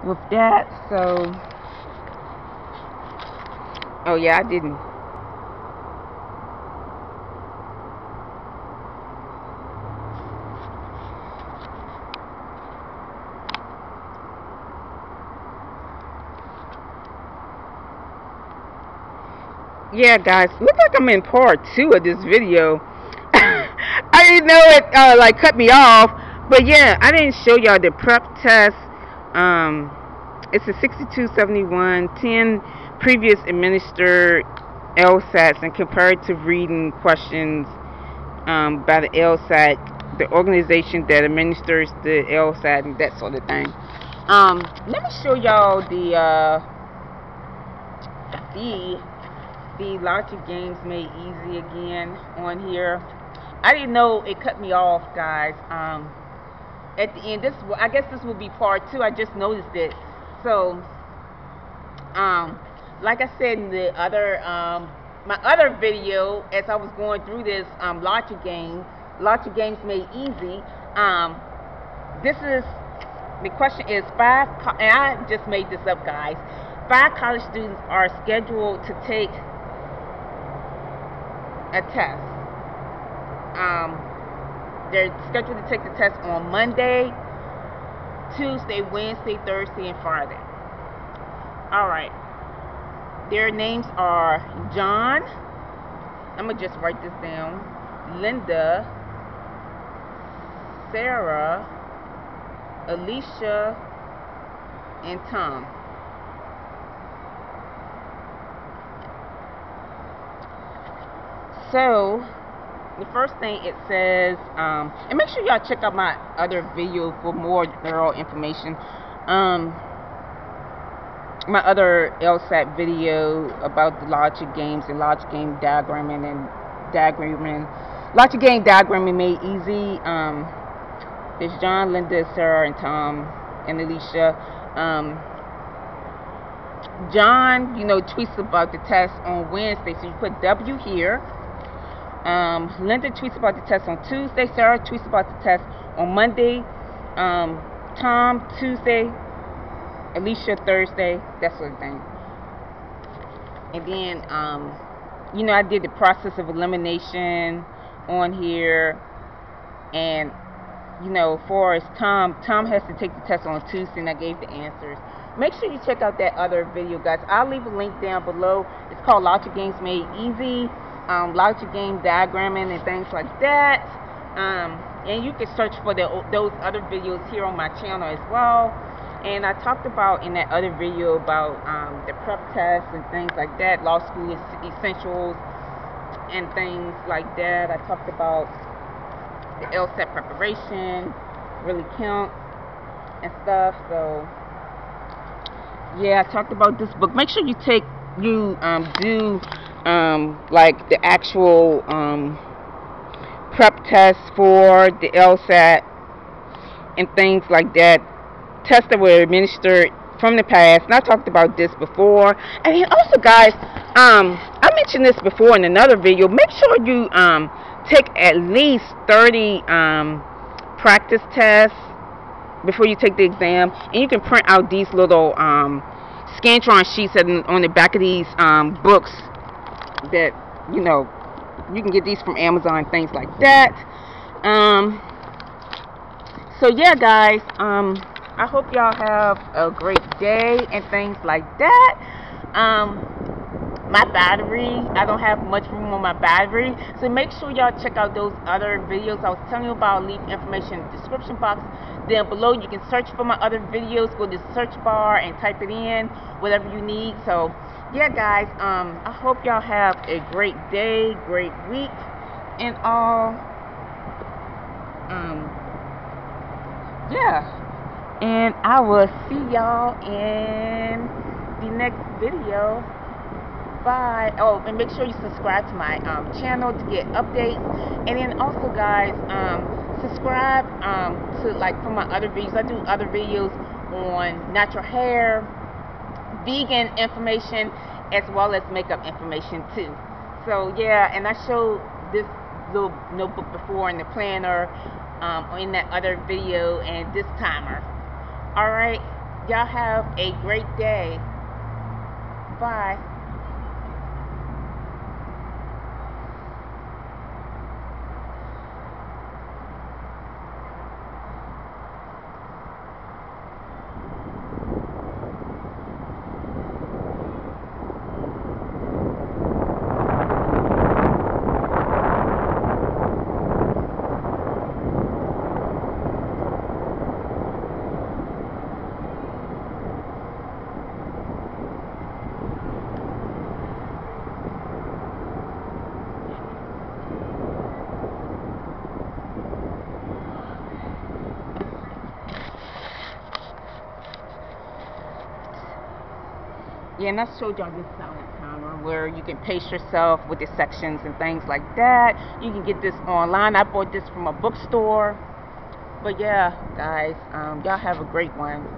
with that. So, oh yeah, I didn't. Yeah, guys, look like I'm in part two of this video. I didn't know it like cut me off, but yeah, I didn't show y'all the prep test. Um, it's a 6271, 10 previous administered LSATs and comparative reading questions by the LSAT, the organization that administers the LSAT and that sort of thing. Let me show y'all the the logic games made easy again on here. I didn't know it cut me off, guys. At the end, I guess this will be part two. I just noticed it. So, like I said in the other my other video, as I was going through this logic games made easy. This is the question is and I just made this up, guys. 5 college students are scheduled to take a test. They're scheduled to take the test on Monday, Tuesday, Wednesday, Thursday, and Friday. All right. Their names are John. I'm gonna just write this down. Linda, Sarah, Alicia, and Tom. So the first thing it says, and make sure y'all check out my other video for more thorough information. My other LSAT video about the logic games and logic game diagramming logic game diagramming made easy. There's John, Linda, Sarah, and Tom, and Alicia. John, tweets about the test on Wednesday, so you put W here. Linda tweets about the test on Tuesday. Sarah tweets about the test on Monday. Tom, Tuesday. Alicia, Thursday. That sort of thing. And then, I did the process of elimination on here. And, for as Tom has to take the test on Tuesday, and I gave the answers. Make sure you check out that other video, guys. I'll leave a link down below. It's called Logic Games Made Easy. Logic game diagramming and things like that. And you can search for those other videos here on my channel as well. And I talked about in that other video about the prep tests and things like that, law school essentials and things like that. I talked about the LSAT preparation, really count and stuff. So yeah, I talked about this book. Make sure you do like the actual prep tests for the LSAT and things like that. Tests that were administered from the past. And I talked about this before. And then also, guys, I mentioned this before in another video. Make sure you take at least 30 practice tests before you take the exam. And you can print out these little Scantron sheets on the back of these books that you can get these from Amazon, things like that. So yeah, guys, I hope y'all have a great day and things like that. My battery, I don't have much room on my battery, so make sure y'all check out those other videos I was telling you about. Leave information in the description box down below. You can search for my other videos, go to the search bar and type it in, whatever you need. So yeah, guys, I hope y'all have a great day, great week, and all. Yeah, and I will see y'all in the next video. Bye. Oh, and make sure you subscribe to my channel to get updates. And then also, guys, subscribe to for my other videos. I do other videos on natural hair, vegan information, as well as makeup information too. So yeah, and I showed this little notebook before in the planner, in that other video, and this timer. All right. Y'all have a great day. Bye. Yeah, and I showed y'all this silent timer where you can pace yourself with the sections and things like that. You can get this online. I bought this from a bookstore. But yeah, guys, y'all have a great one.